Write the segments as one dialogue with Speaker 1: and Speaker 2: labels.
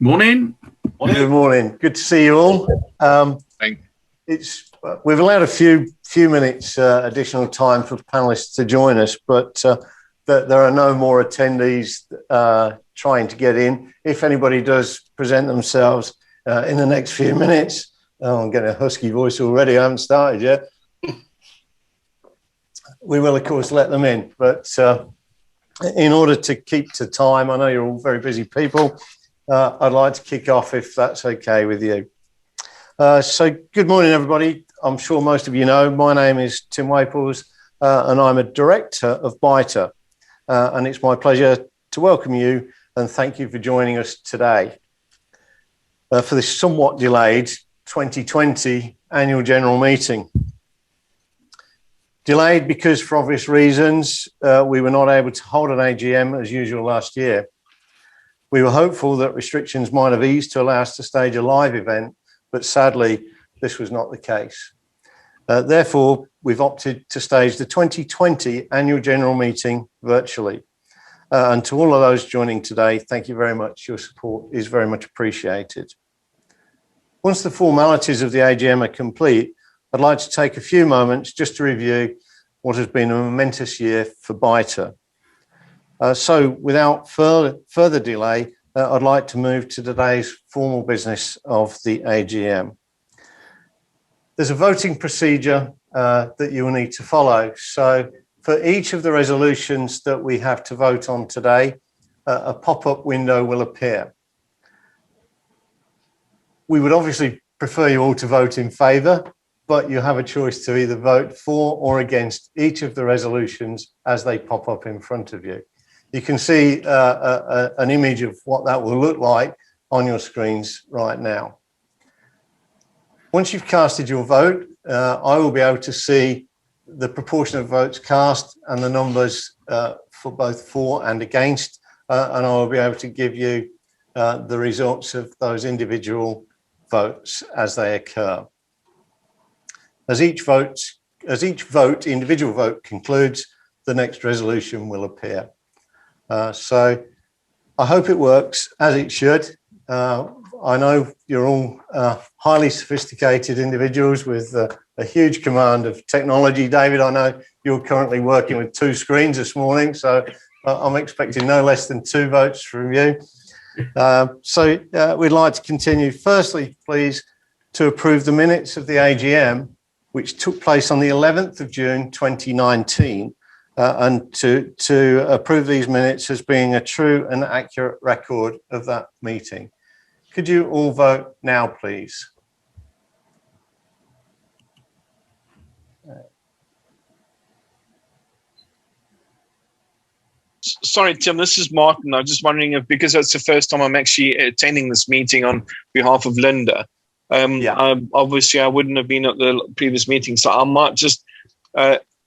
Speaker 1: Morning.
Speaker 2: Good morning. Good to see you all. We've allowed a few minutes additional time for panelists to join us, but there are no more attendees trying to get in. If anybody does present themselves in the next few minutes, I'm getting a husky voice already. I haven't started yet. We will, of course, let them in, but in order to keep to time, I know you're all very busy people. I'd like to kick off if that's okay with you. So good morning, everybody. I'm sure most of you know, my name is Tim Waples and I'm a director of BITA. And it's my pleasure to welcome you and thank you for joining us today for this somewhat delayed 2020 annual general meeting. Delayed because for obvious reasons, we were not able to hold an AGM as usual last year. We were hopeful that restrictions might have eased to allow us to stage a live event, but sadly, this was not the case. Therefore, we've opted to stage the 2020 annual general meeting virtually. And to all of those joining today, thank you very much. Your support is very much appreciated. Once the formalities of the AGM are complete, I'd like to take a few moments just to review what has been a momentous year for BITA. So without further delay, I'd like to move to today's formal business of the AGM. There's a voting procedure that you will need to follow. So for each of the resolutions that we have to vote on today, a pop-up window will appear. We would obviously prefer you all to vote in favour, but you have a choice to either vote for or against each of the resolutions as they pop up in front of you. You can see an image of what that will look like on your screens right now. Once you've casted your vote, I will be able to see the proportion of votes cast and the numbers for both for and against, and I will be able to give you the results of those individual votes as they occur. As each individual vote concludes, the next resolution will appear. So I hope it works as it should. I know you're all highly sophisticated individuals with a huge command of technology. David, I know you're currently working with 2 screens this morning, so I'm expecting no less than 2 votes from you. So we'd like to continue. Firstly, please, to approve the minutes of the AGM, which took place on the 11th of June 2019. And to approve these minutes as being a true and accurate record of that meeting. Could you all vote now, please?
Speaker 3: Sorry, Tim, this is Martin. I'm just wondering if, because it's the first time I'm actually attending this meeting on behalf of Linda, obviously I wouldn't have been at the previous meeting, so I might just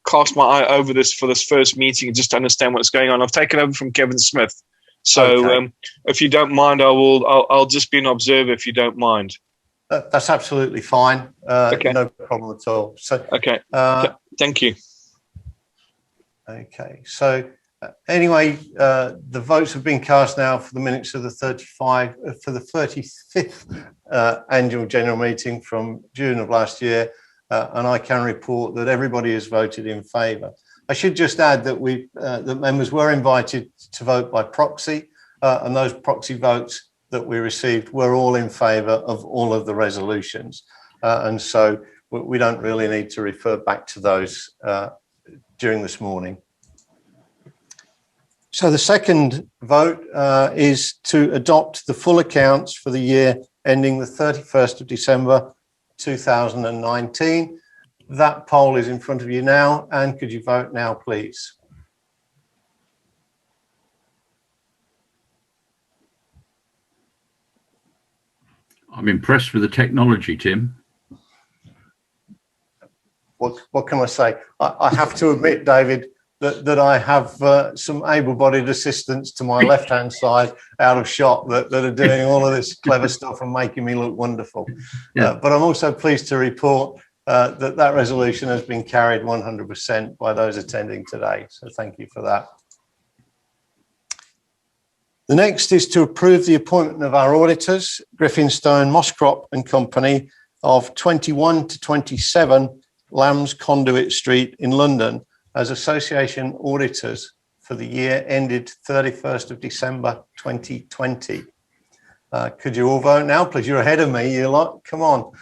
Speaker 3: cast my eye over this for this first meeting just to understand what's going on. I've taken over from Kevin Smith, so okay. If you don't mind, I'll just be an observer if you don't mind.
Speaker 2: That's absolutely fine. Okay. No problem at all. So
Speaker 3: okay, thank you.
Speaker 2: Okay, so anyway, the votes have been cast now for the minutes of the 35th annual general meeting from June of last year. And I can report that everybody has voted in favour. I should just add that that members were invited to vote by proxy, and those proxy votes that we received were all in favour of all of the resolutions. And so we don't really need to refer back to those during this morning. So the second vote is to adopt the full accounts for the year ending the 31st of December 2019. That poll is in front of you now, and could you vote now, please?
Speaker 1: I'm impressed with the technology, Tim.
Speaker 2: What can I say? I have to admit, David, that I have some able-bodied assistants to my left-hand side out of shot that are doing all of this clever stuff and making me look wonderful. Yeah. But I'm also pleased to report that resolution has been carried 100% by those attending today. So thank you for that. The next is to approve the appointment of our auditors, Griffinstone, Mosscrop and Company of 21 to 27 Lambs Conduit Street in London as association auditors for the year ended 31st of December 2020. Could you all vote now, please? You're ahead of me, you lot. Come on.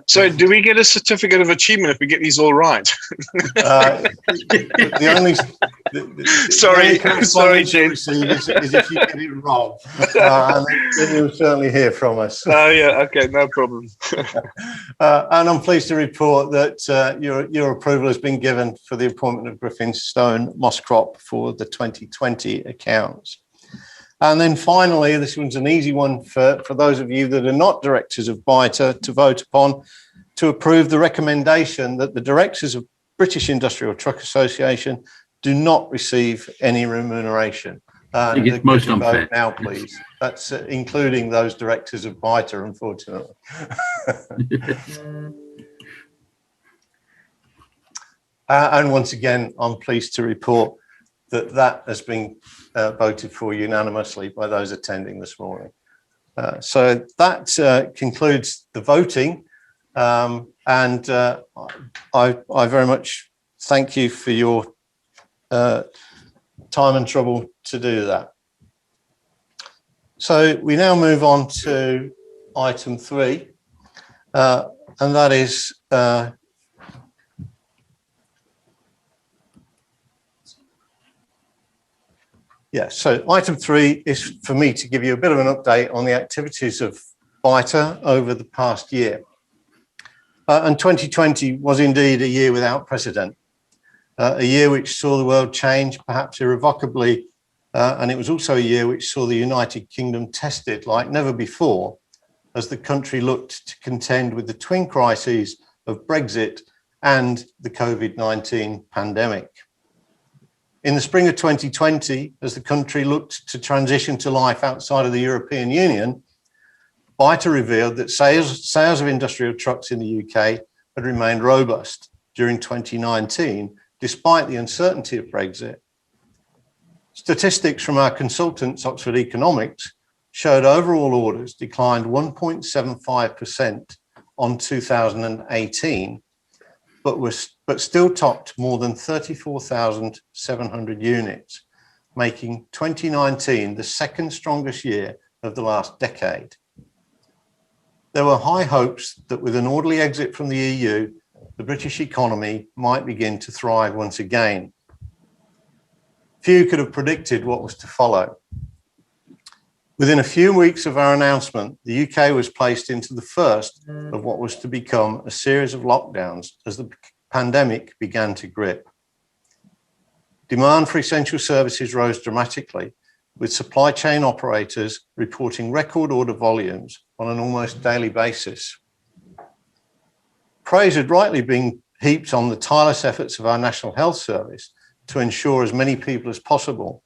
Speaker 3: So do we get a certificate of achievement if we get these all right?
Speaker 2: The only
Speaker 3: Sorry,
Speaker 2: James. Is if you get it wrong. Then you'll certainly hear from us.
Speaker 3: Oh, yeah. Okay, no problem.
Speaker 2: And I'm pleased to report that your approval has been given for the appointment of Griffinstone Mosscrop for the 2020 accounts. And then finally, this one's an easy one for those of you that are not directors of BITA to vote upon, to approve the recommendation that the directors of British Industrial Truck Association do not receive any remuneration.
Speaker 1: I think it's most unfair.
Speaker 2: Vote now, please. That's including those directors of BITA, unfortunately. And once again, I'm pleased to report that has been voted for unanimously by those attending this morning. So that concludes the voting. And I very much thank you for your time and trouble to do that. So we now move on to item 3, and that is so item 3 is for me to give you a bit of an update on the activities of BITA over the past year. And 2020 was indeed a year without precedent, a year which saw the world change perhaps irrevocably, and it was also a year which saw the United Kingdom tested like never before as the country looked to contend with the twin crises of Brexit and the COVID-19 pandemic. In the spring of 2020, as the country looked to transition to life outside of the European Union, BITA revealed that sales of industrial trucks in the UK had remained robust during 2019, despite the uncertainty of Brexit. Statistics from our consultants, Oxford Economics, showed overall orders declined 1.75% on 2018, but still topped more than 34,700 units, making 2019 the second strongest year of the last decade. There were high hopes that with an orderly exit from the EU, the British economy might begin to thrive once again. Few could have predicted what was to follow. Within a few weeks of our announcement, the UK was placed into the first of what was to become a series of lockdowns as the pandemic began to grip. Demand for essential services rose dramatically, with supply chain operators reporting record order volumes on an almost daily basis. Praise had rightly been heaped on the tireless efforts of our National Health Service to ensure as many people as possible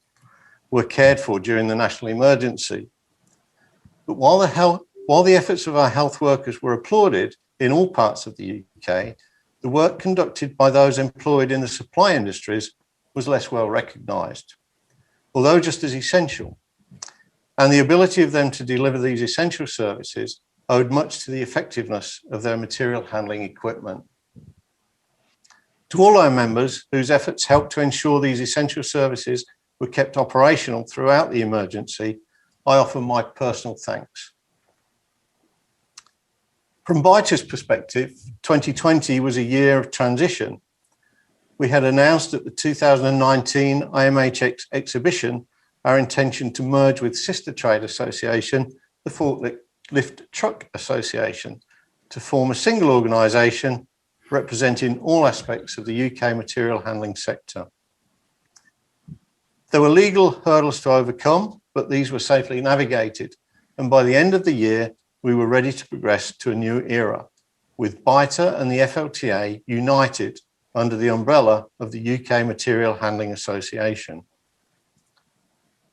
Speaker 2: were cared for during the national emergency. But while the efforts of our health workers were applauded in all parts of the UK, the work conducted by those employed in the supply industries was less well recognised, although just as essential. And the ability of them to deliver these essential services owed much to the effectiveness of their material handling equipment. To all our members whose efforts helped to ensure these essential services were kept operational throughout the emergency, I offer my personal thanks. From BITA's perspective, 2020 was a year of transition. We had announced at the 2019 IMH exhibition our intention to merge with sister trade association, the Forklift Truck Association, to form a single organisation representing all aspects of the UK material handling sector. There were legal hurdles to overcome, but these were safely navigated. And by the end of the year, we were ready to progress to a new era, with BITA and the FLTA united under the umbrella of the UK Material Handling Association.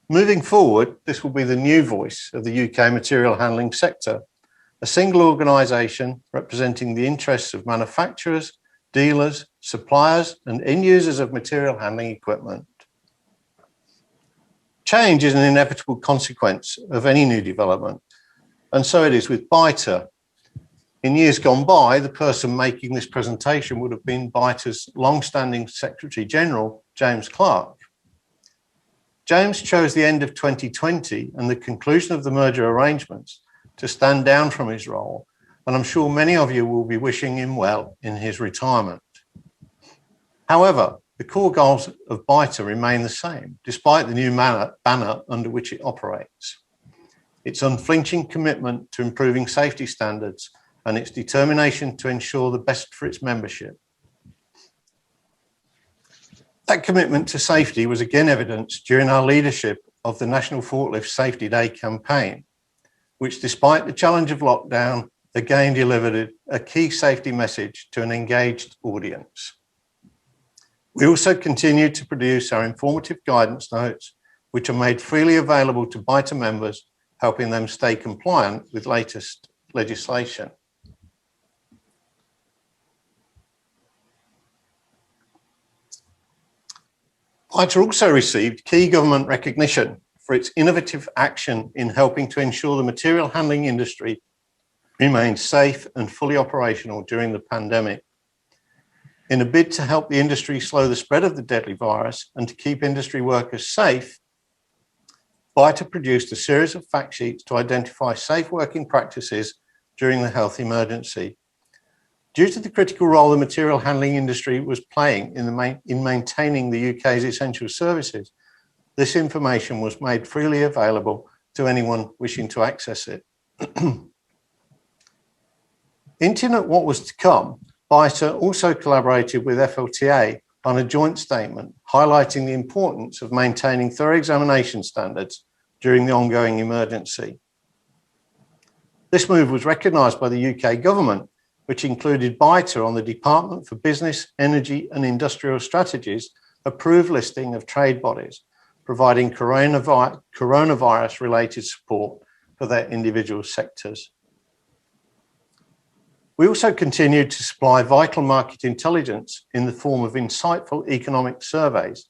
Speaker 2: Moving forward, this will be the new voice of the UK material handling sector, a single organisation representing the interests of manufacturers, dealers, suppliers, and end users of material handling equipment. change is an inevitable consequence of any new development, and so it is with BITA. In years gone by, the person making this presentation would have been BITA's long-standing Secretary General, James Clark. James chose the end of 2020 and the conclusion of the merger arrangements to stand down from his role, and I'm sure many of you will be wishing him well in his retirement. However, the core goals of BITA remain the same, despite the new banner under which it operates. Its unflinching commitment to improving safety standards and its determination to ensure the best for its membership. That commitment to safety was again evidenced during our leadership of the National Forklift Safety Day campaign, which, despite the challenge of lockdown, again delivered a key safety message to an engaged audience. We also continue to produce our informative guidance notes, which are made freely available to BITA members, helping them stay compliant with latest legislation. BITA also received key government recognition for its innovative action in helping to ensure the material handling industry remained safe and fully operational during the pandemic. In a bid to help the industry slow the spread of the deadly virus and to keep industry workers safe, BITA produced a series of fact sheets to identify safe working practices during the health emergency. Due to the critical role the material handling industry was playing in maintaining the UK's essential services, this information was made freely available to anyone wishing to access it. Hinting at what was to come, BITA also collaborated with FLTA on a joint statement highlighting the importance of maintaining thorough examination standards during the ongoing emergency. This move was recognised by the UK government, which included BITA on the Department for Business, Energy and Industrial Strategies approved listing of trade bodies, providing coronavirus-related support for their individual sectors. We also continued to supply vital market intelligence in the form of insightful economic surveys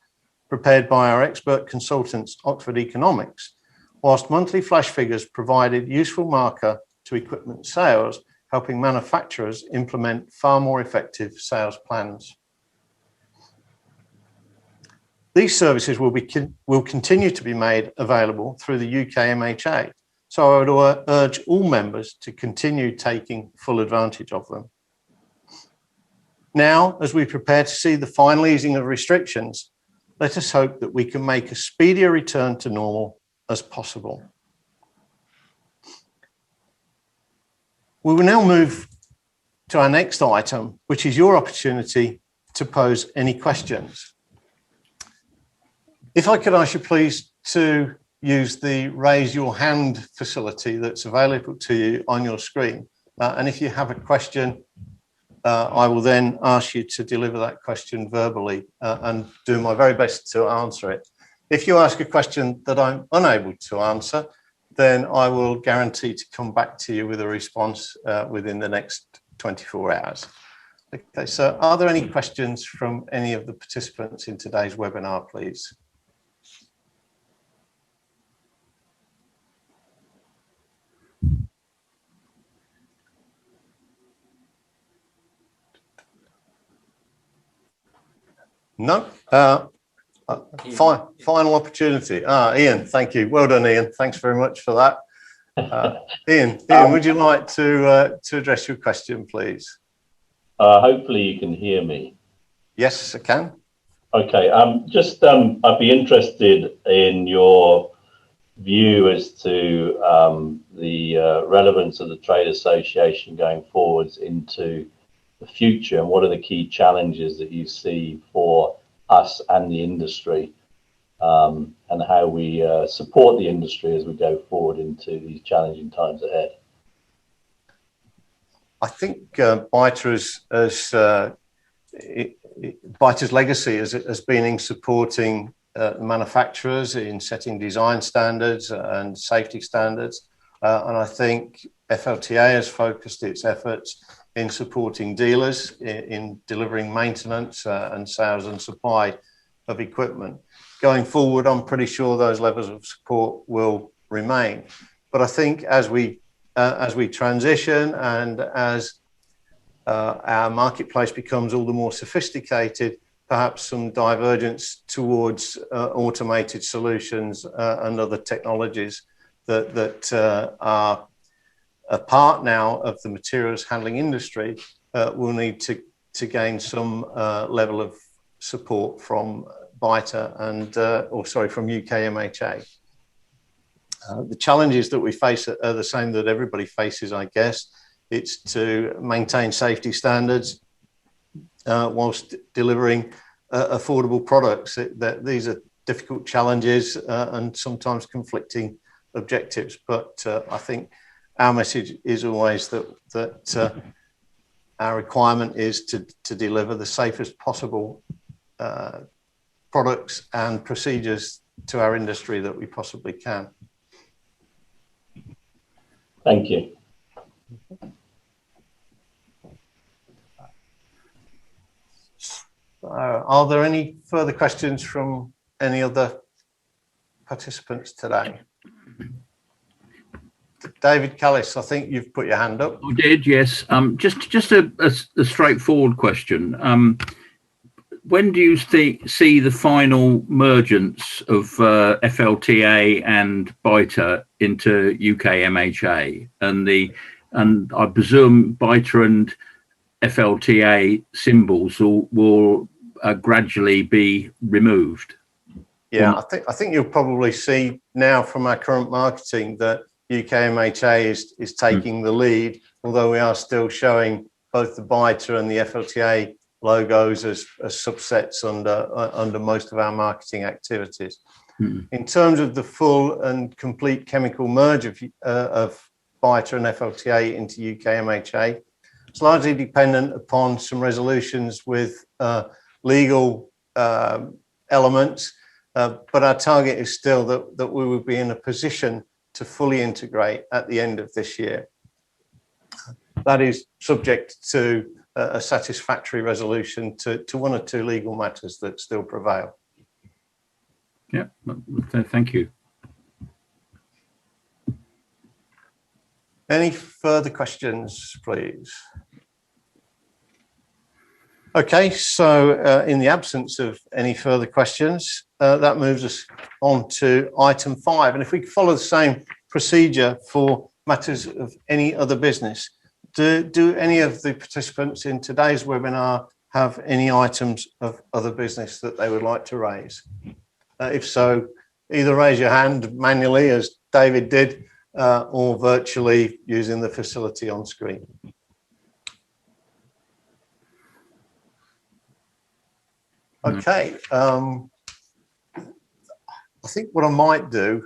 Speaker 2: prepared by our expert consultants, Oxford Economics, whilst monthly flash figures provided useful marker to equipment sales, helping manufacturers implement far more effective sales plans. These services will continue to be made available through the UK MHA, so I would urge all members to continue taking full advantage of them. Now, as we prepare to see the final easing of restrictions, let us hope that we can make a speedier return to normal as possible. We will now move to our next item, which is your opportunity to pose any questions. If I could ask you please to use the raise your hand facility that's available to you on your screen. And if you have a question, I will then ask you to deliver that question verbally and do my very best to answer it. If you ask a question that I'm unable to answer, then I will guarantee to come back to you with a response within the next 24 hours. Okay, so are there any questions from any of the participants in today's webinar, please? No? Final opportunity. Ian, thank you. Well done, Ian. Thanks very much for that. Ian, would you like to address your question, please?
Speaker 4: Hopefully you can hear me.
Speaker 2: Yes, I can.
Speaker 4: Okay, I'd be interested in your view as to the relevance of the trade association going forwards into the future, and what are the key challenges that you see for us and the industry, and how we support the industry as we go forward into these challenging times ahead.
Speaker 2: I think BITA's legacy has been in supporting manufacturers in setting design standards and safety standards, and I think FLTA has focused its efforts in supporting dealers in delivering maintenance and sales and supply of equipment. going forward, I'm pretty sure those levels of support will remain. But I think as we transition and as our marketplace becomes all the more sophisticated, perhaps some divergence towards automated solutions and other technologies that are a part now of the materials handling industry will need to gain some level of support from BITA and, from UKMHA. The challenges that we face are the same that everybody faces, I guess. It's to maintain safety standards whilst delivering affordable products. These are difficult challenges and sometimes conflicting objectives. But I think our message is always that our requirement is to deliver the safest possible products and procedures to our industry that we possibly can.
Speaker 4: Thank you.
Speaker 2: Are there any further questions from any other participants today? David Callis, I think you've put your hand up.
Speaker 1: I did, yes. Just a straightforward question. When do you see the final mergence of FLTA and BITA into UKMHA, and I presume BITA and FLTA symbols will gradually be removed?
Speaker 2: Yeah, I think you'll probably see now from our current marketing that UKMHA is taking the lead, although we are still showing both the BITA and the FLTA logos as subsets under most of our marketing activities. In terms of the full and complete chemical merge of BITA and FLTA into UKMHA, it's largely dependent upon some resolutions with legal elements, but our target is still that we will be in a position to fully integrate at the end of this year. That is subject to a satisfactory resolution to one or two legal matters that still prevail.
Speaker 1: Yeah, thank you.
Speaker 2: Any further questions, please? Okay, so in the absence of any further questions, that moves us on to item 5. And if we follow the same procedure for matters of any other business, do any of the participants in today's webinar have any items of other business that they would like to raise? If so, either raise your hand manually, as David did, or virtually using the facility on screen. Okay, I think what I might do,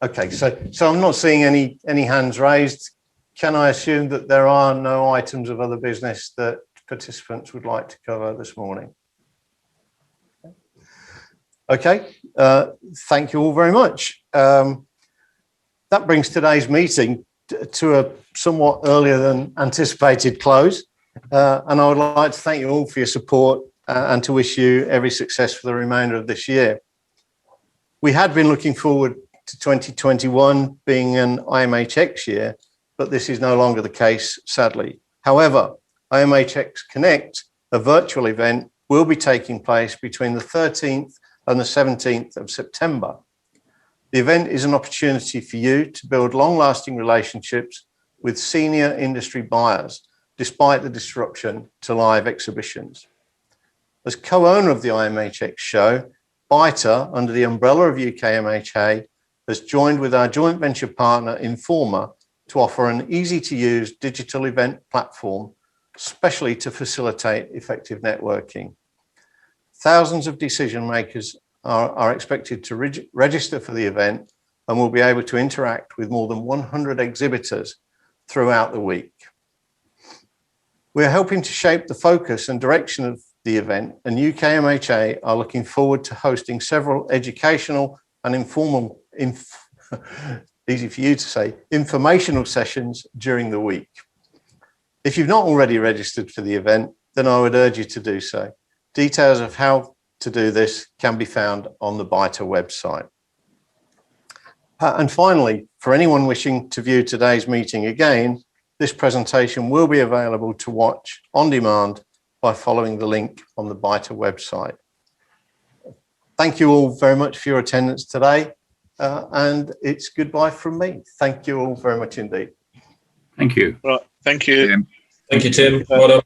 Speaker 2: okay, so I'm not seeing any hands raised. Can I assume that there are no items of other business that participants would like to cover this morning? Okay, thank you all very much. That brings today's meeting to a somewhat earlier than anticipated close. And I would like to thank you all for your support and to wish you every success for the remainder of this year. We had been looking forward to 2021 being an IMHX year, but this is no longer the case, sadly. However, IMHX Connect, a virtual event, will be taking place between the 13th and the 17th of September. The event is an opportunity for you to build long-lasting relationships with senior industry buyers, despite the disruption to live exhibitions. As co-owner of the IMHX show, BITA, under the umbrella of UKMHA, has joined with our joint venture partner Informa to offer an easy-to-use digital event platform, especially to facilitate effective networking. Thousands of decision makers are expected to register for the event and will be able to interact with more than 100 exhibitors throughout the week. We're helping to shape the focus and direction of the event, and UKMHA are looking forward to hosting several educational and informal, easy for you to say, informational sessions during the week. If you've not already registered for the event, then I would urge you to do so. Details of how to do this can be found on the BITA website. And finally, for anyone wishing to view today's meeting again, this presentation will be available to watch on demand by following the link on the BITA website. Thank you all very much for your attendance today, and it's goodbye from me. Thank you all very much indeed.
Speaker 1: Thank you.
Speaker 3: Right. Thank you.
Speaker 1: Tim.
Speaker 5: Thank you, Tim. Well done.